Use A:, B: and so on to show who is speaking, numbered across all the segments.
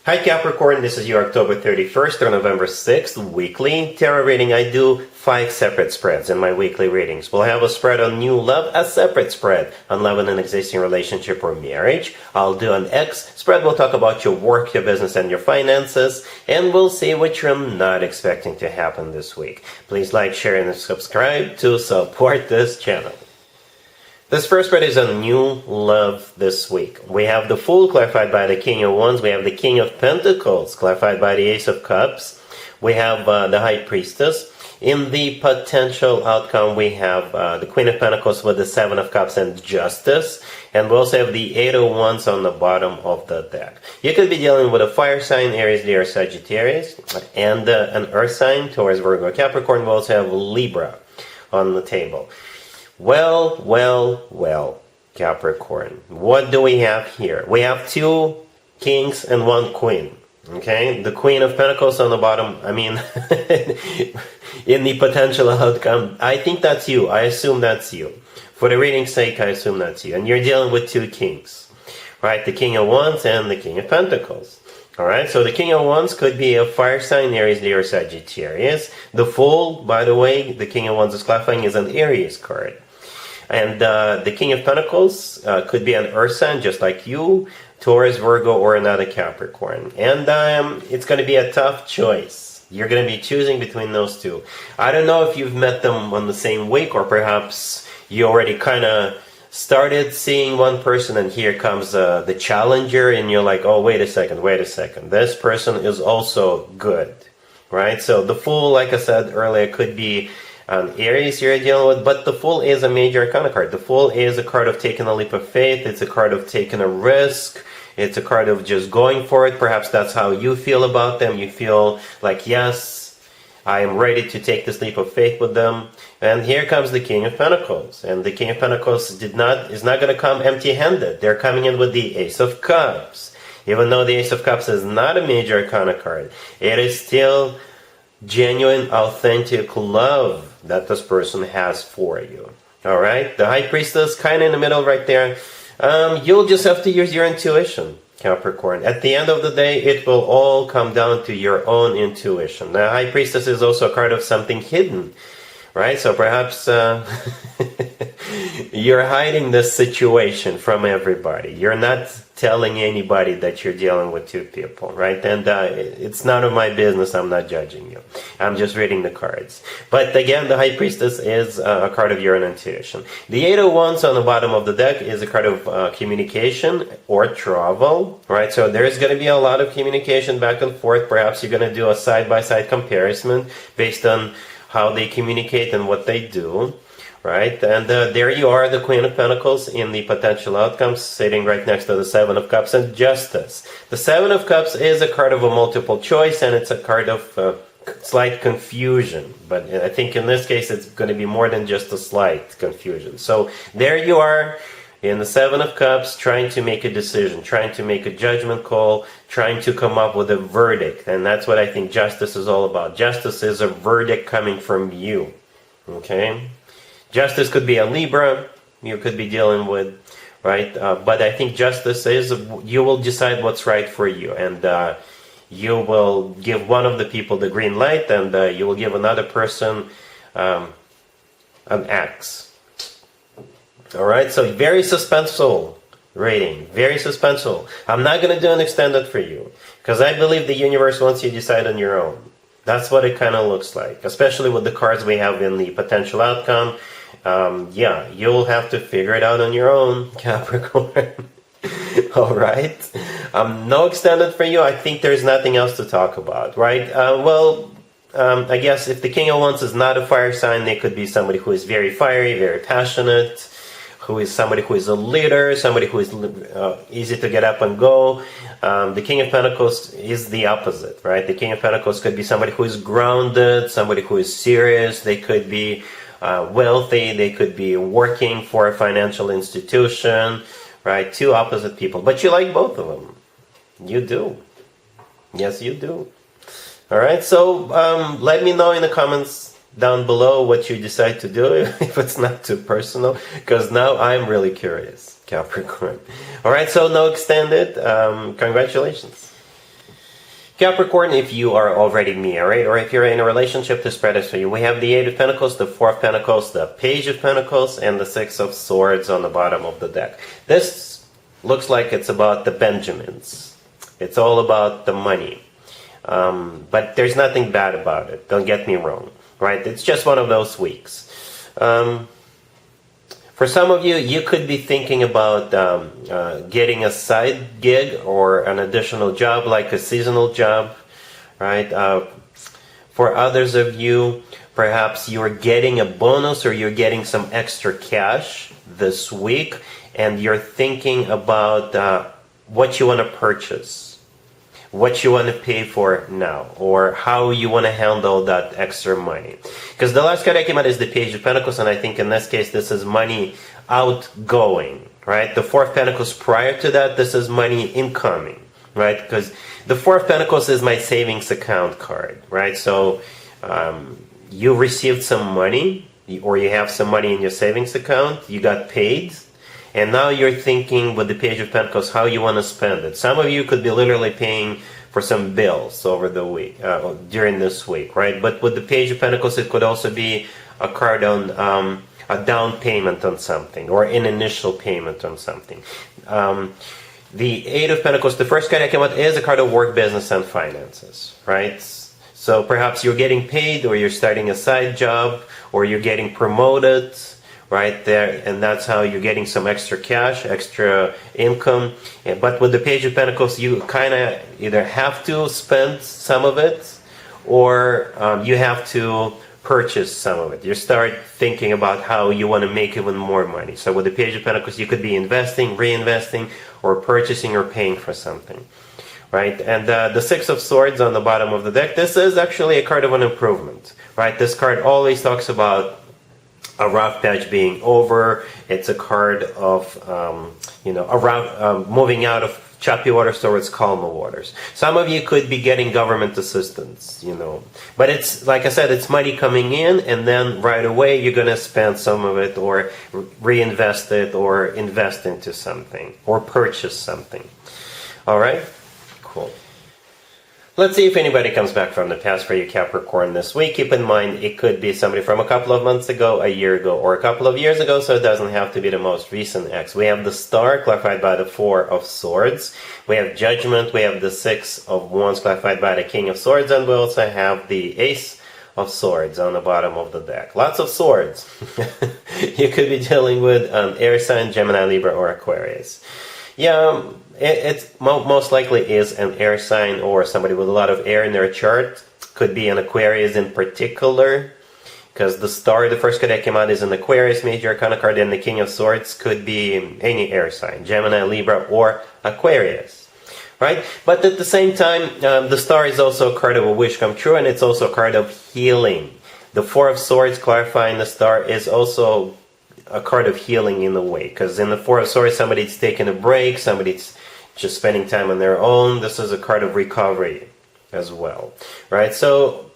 A: Hi Capricorn, this is your October 31st or November 6th weekly tarot reading. I do 5 separate spreads in my weekly readings. We'll have a spread on new love, a separate spread on love in an existing relationship or marriage. I'll do an X spread. We'll talk about your work, your business, and your finances. And we'll see what you're not expecting to happen this week. Please like, share, and subscribe to support this channel. This first spread is on new love this week. We have the Fool clarified by the King of Wands. We have the King of Pentacles clarified by the Ace of Cups. We have the High Priestess. In the potential outcome, we have the Queen of Pentacles with the Seven of Cups and Justice. And we also have the Eight of Wands on the bottom of the deck. You could be dealing with a fire sign, Aries, Leo, Sagittarius, and an earth sign, Taurus, Virgo, Capricorn. We also have Libra on the table. Well, Capricorn. What do we have here? We have 2 kings and 1 queen. Okay? The Queen of Pentacles on the bottom, in the potential outcome, I think that's you. I assume that's you. For the reading's sake, I assume that's you. And you're dealing with 2 kings. Right? The King of Wands and the King of Pentacles. Alright, so the King of Wands could be a fire sign, Aries, Leo, or Sagittarius. The Fool, by the way, the King of Wands is clarifying, is an Aries card. And the King of Pentacles could be an earth sign, just like you, Taurus, Virgo, or another Capricorn. And it's going to be a tough choice. You're going to be choosing between those 2. I don't know if you've met them on the same week, or perhaps you already kind of started seeing one person and here comes the challenger and you're like, oh, wait a second. This person is also good, right? So the Fool, like I said earlier, could be an Aries you're dealing with, but the Fool is a major arcana card. The Fool is a card of taking a leap of faith. It's a card of taking a risk. It's a card of just going for it. Perhaps that's how you feel about them. You feel like, yes, I am ready to take this leap of faith with them. And here comes the King of Pentacles. And the King of Pentacles is not going to come empty-handed. They're coming in with the Ace of Cups. Even though the Ace of Cups is not a major arcana card, it is still genuine, authentic love that this person has for you. Alright? The High Priestess, kind of in the middle right there. You'll just have to use your intuition, Capricorn. At the end of the day, it will all come down to your own intuition. The High Priestess is also a card of something hidden, right? So perhaps you're hiding this situation from everybody. You're not telling anybody that you're dealing with 2 people, right? And it's none of my business. I'm not judging you. I'm just reading the cards. But again, the High Priestess is a card of your own intuition. The Eight of Wands on the bottom of the deck is a card of communication or travel, right? So there's going to be a lot of communication back and forth. Perhaps you're going to do a side-by-side comparison based on how they communicate and what they do. Right, and there you are, the Queen of Pentacles in the potential outcomes, sitting right next to the Seven of Cups and Justice. The Seven of Cups is a card of a multiple choice, and it's a card of slight confusion. But I think in this case, it's going to be more than just a slight confusion. So there you are, in the Seven of Cups, trying to make a decision, trying to make a judgment call, trying to come up with a verdict. And that's what I think Justice is all about. Justice is a verdict coming from you, okay? Justice could be a Libra you could be dealing with, right? But I think Justice is, you will decide what's right for you. And you will give one of the people the green light, and you will give another person an X. Alright, so very suspenseful reading. Very suspenseful. I'm not going to do an extended for you, because I believe the universe wants you to decide on your own. That's what it kind of looks like, especially with the cards we have in the potential outcome. Yeah, you'll have to figure it out on your own, Capricorn. Alright? No extended for you. I think there's nothing else to talk about, right? I guess if the King of Wands is not a fire sign, they could be somebody who is very fiery, very passionate, who is somebody who is a leader, somebody who is easy to get up and go. The King of Pentacles is the opposite, right? The King of Pentacles could be somebody who is grounded, somebody who is serious. They could be wealthy, they could be working for a financial institution, right? 2 opposite people. But you like both of them. You do. Yes, you do. Alright, so let me know in the comments down below what you decide to do, if it's not too personal, because now I'm really curious, Capricorn. Alright, so no extended. Congratulations. Capricorn, if you are already married or if you're in a relationship, this spread is for you. We have the Eight of Pentacles, the Four of Pentacles, the Page of Pentacles, and the Six of Swords on the bottom of the deck. This looks like it's about the Benjamins. It's all about the money. But there's nothing bad about it. Don't get me wrong. Right? It's just one of those weeks. For some of you, you could be thinking about getting a side gig or an additional job, like a seasonal job, right? For others of you, perhaps you're getting a bonus or you're getting some extra cash this week, and you're thinking about what you want to purchase, what you want to pay for now, or how you want to handle that extra money. Because the last card I came out is the Page of Pentacles, and I think in this case this is money outgoing, right? The Four of Pentacles prior to that, this is money incoming, right? Because the Four of Pentacles is my savings account card, right? So you received some money, or you have some money in your savings account, you got paid, and now you're thinking with the Page of Pentacles how you want to spend it. Some of you could be literally paying for some bills over the week, during this week, right? But with the Page of Pentacles, it could also be a card on a down payment on something, or an initial payment on something. The Eight of Pentacles, the first card I came out, is a card of work, business, and finances, right? So perhaps you're getting paid, or you're starting a side job, or you're getting promoted, right there, and that's how you're getting some extra cash, extra income. But with the Page of Pentacles, you kind of either have to spend some of it, or you have to purchase some of it. You start thinking about how you want to make even more money. So with the Page of Pentacles, you could be investing, reinvesting, or purchasing or paying for something, right? And the Six of Swords on the bottom of the deck, this is actually a card of an improvement, right? This card always talks about a rough patch being over. It's a card of moving out of choppy waters towards calmer waters. Some of you could be getting government assistance, but it's, like I said, it's money coming in, and then right away you're going to spend some of it, or reinvest it, or invest into something, or purchase something. All right, cool. Let's see if anybody comes back from the past for you, Capricorn, this week. Keep in mind, it could be somebody from a couple of months ago, a year ago, or a couple of years ago, so it doesn't have to be the most recent ex. We have the Star, clarified by the Four of Swords. We have Judgment. We have the Six of Wands, clarified by the King of Swords. And we also have the Ace of Swords on the bottom of the deck. Lots of swords. You could be dealing with an air sign, Gemini, Libra, or Aquarius. Yeah, it most likely is an air sign, or somebody with a lot of air in their chart. Could be an Aquarius in particular, because the Star, the first card that came out, is an Aquarius major arcana card, and the King of Swords could be any air sign, Gemini, Libra, or Aquarius, right? But at the same time, the Star is also a card of a wish come true, and it's also a card of healing. The Four of Swords, clarifying the Star, is also a card of healing in a way, because in the Four of Swords, somebody's taking a break, somebody's just spending time on their own. This is a card of recovery as well, right? So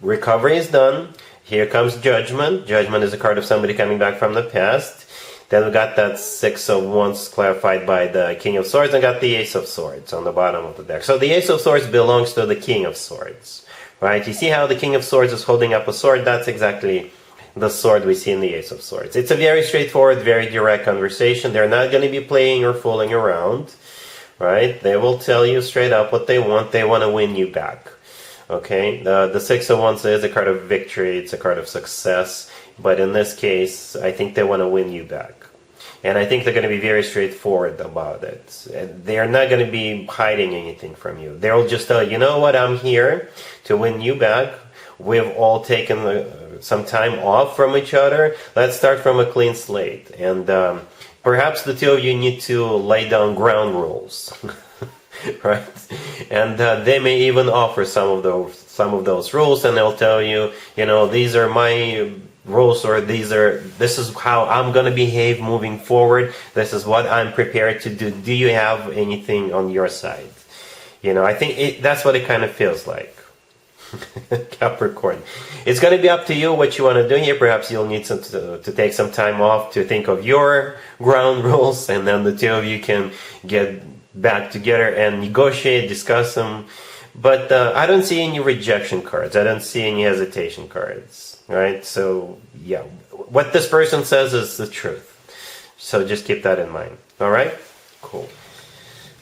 A: recovery is done. Here comes Judgment. Judgment is a card of somebody coming back from the past. Then we got that Six of Wands clarified by the King of Swords, and got the Ace of Swords on the bottom of the deck. So the Ace of Swords belongs to the King of Swords, right? You see how the King of Swords is holding up a sword? That's exactly the sword we see in the Ace of Swords. It's a very straightforward, very direct conversation. They're not going to be playing or fooling around, right? They will tell you straight up what they want. They want to win you back. Okay? The Six of Wands is a card of victory. It's a card of success. But in this case, I think they want to win you back. And I think they're going to be very straightforward about it. They're not going to be hiding anything from you. They'll just tell you know what, I'm here to win you back. We've all taken some time off from each other. Let's start from a clean slate. And perhaps the two of you need to lay down ground rules, right? And they may even offer some of those rules, and they'll tell you, these are my rules, or this is how I'm going to behave moving forward. This is what I'm prepared to do. Do you have anything on your side? I think that's what it kind of feels like. Capricorn. It's going to be up to you what you want to do here. Perhaps you'll need to take some time off to think of your ground rules, and then the two of you can get back together and negotiate, discuss them. But I don't see any rejection cards. I don't see any hesitation cards, right? So, yeah, what this person says is the truth. So just keep that in mind, all right? Cool.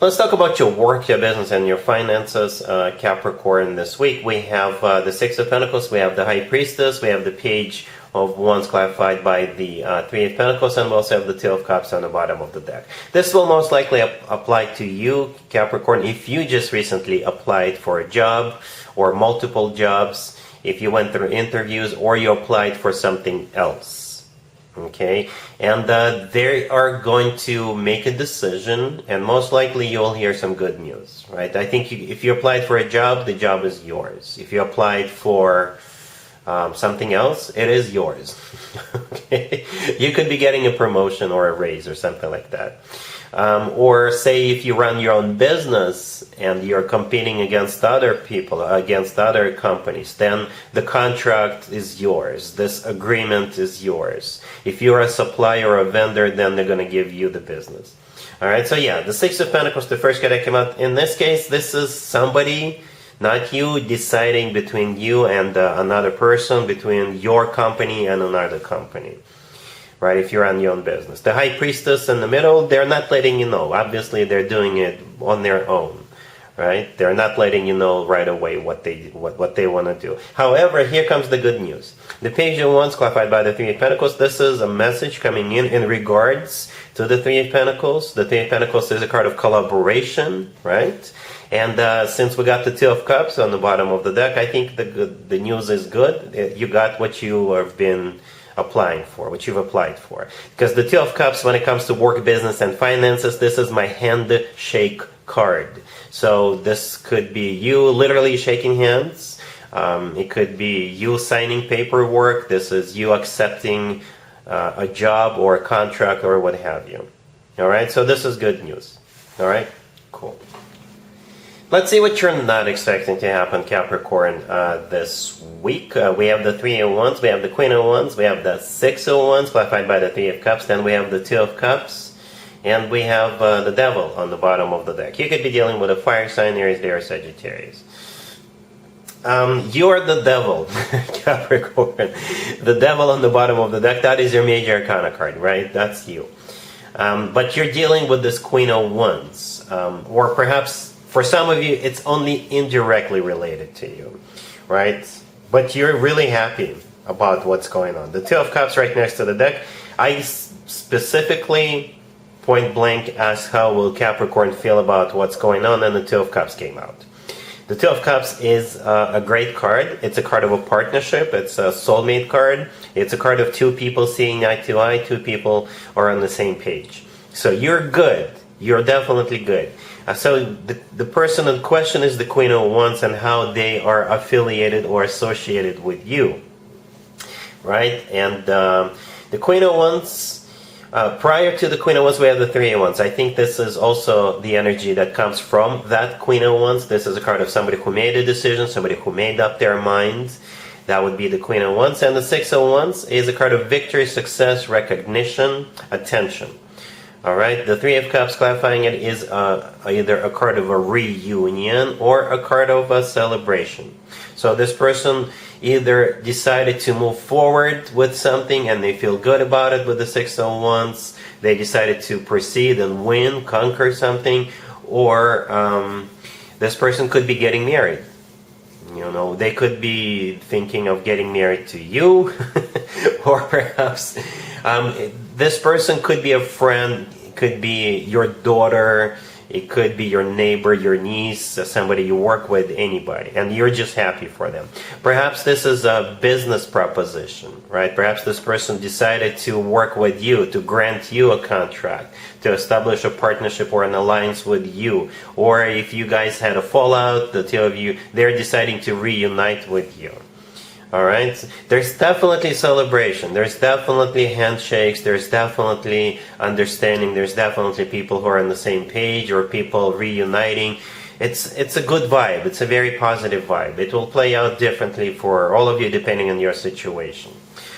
A: Let's talk about your work, your business, and your finances, Capricorn. This week we have the Six of Pentacles, we have the High Priestess, we have the Page of Wands clarified by the Three of Pentacles, and we also have the Two of Cups on the bottom of the deck. This will most likely apply to you, Capricorn, if you just recently applied for a job or multiple jobs, if you went through interviews, or you applied for something else. Okay, and they are going to make a decision, and most likely you'll hear some good news, right? I think if you applied for a job, the job is yours. If you applied for something else, it is yours. Okay? You could be getting a promotion or a raise or something like that. Or say if you run your own business and you're competing against other people, against other companies, then the contract is yours. This agreement is yours. If you're a supplier or a vendor, then they're going to give you the business. All right, so yeah, the Six of Pentacles, the first card that came out. In this case, this is somebody, not you, deciding between you and another person, between your company and another company. Right, if you run your own business. The High Priestess in the middle, they're not letting you know. Obviously, they're doing it on their own. Right? They're not letting you know right away what they want to do. However, here comes the good news. The Page of Wands, clarified by the Three of Pentacles, this is a message coming in regards to the Three of Pentacles. The Three of Pentacles is a card of collaboration, right? And since we got the Two of Cups on the bottom of the deck, I think the news is good. You got what you have been applying for, what you've applied for. Because the Two of Cups, when it comes to work, business, and finances, this is my handshake card. So this could be you literally shaking hands. It could be you signing paperwork. This is you accepting a job or a contract or what have you. All right, so this is good news. All right, cool. Let's see what you're not expecting to happen, Capricorn, this week. We have the Three of Wands, we have the Queen of Wands, we have the Six of Wands, clarified by the Three of Cups, then we have the Two of Cups, and we have the Devil on the bottom of the deck. You could be dealing with a fire sign, Aries, Leo, Sagittarius. You are the Devil, Capricorn. The Devil on the bottom of the deck, that is your major arcana card, right? That's you. But you're dealing with this Queen of Wands, or perhaps for some of you, it's only indirectly related to you, right? But you're really happy about what's going on. The Two of Cups right next to the deck. I specifically, point blank, asked how will Capricorn feel about what's going on, and the Two of Cups came out. The Two of Cups is a great card. It's a card of a partnership. It's a soulmate card. It's a card of two people seeing eye to eye. Two people are on the same page. So you're good. You're definitely good. So the person in question is the Queen of Wands and how they are affiliated or associated with you, right? And the Queen of Wands, prior to the Queen of Wands, we have the Three of Wands. I think this is also the energy that comes from that Queen of Wands. This is a card of somebody who made a decision, somebody who made up their mind. That would be the Queen of Wands. And the Six of Wands is a card of victory, success, recognition, attention. All right, the Three of Cups, clarifying it, is either a card of a reunion or a card of a celebration. So this person either decided to move forward with something and they feel good about it with the Six of Wands. They decided to proceed and win, conquer something, or this person could be getting married. You know, they could be thinking of getting married to you, or perhaps this person could be a friend, it could be your daughter, it could be your neighbor, your niece, somebody you work with, anybody, and you're just happy for them. Perhaps this is a business proposition, right? Perhaps this person decided to work with you, to grant you a contract, to establish a partnership or an alliance with you. Or if you guys had a fallout, the two of you, they're deciding to reunite with you. All right, there's definitely celebration, there's definitely handshakes, there's definitely understanding, there's definitely people who are on the same page, or people reuniting. It's a good vibe, it's a very positive vibe. It will play out differently for all of you depending on your situation.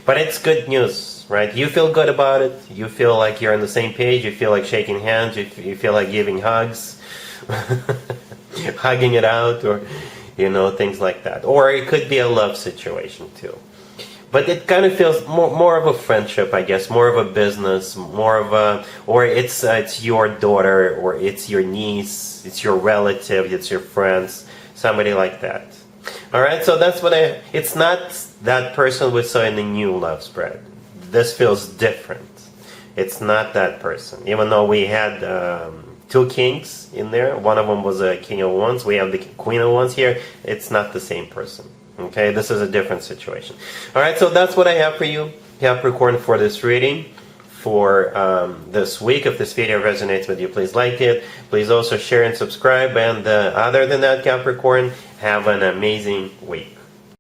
A: But it's good news, right? You feel good about it, you feel like you're on the same page, you feel like shaking hands, you feel like giving hugs. hugging it out, or things like that. Or it could be a love situation too. But it kind of feels more of a friendship, I guess, more of a business, more of a, or it's your daughter, or it's your niece, it's your relative, it's your friends, somebody like that. All right, so that's what it's not that person we saw in the new love spread. This feels different. It's not that person, even though we had two kings in there. One of them was a king of wands. We have the queen of wands here. It's not the same person. Okay, this is a different situation. All right, so that's what I have for you, Capricorn, for this reading for this week. If this video resonates with you, please like it. Please also share and subscribe. And other than that, Capricorn, have an amazing week.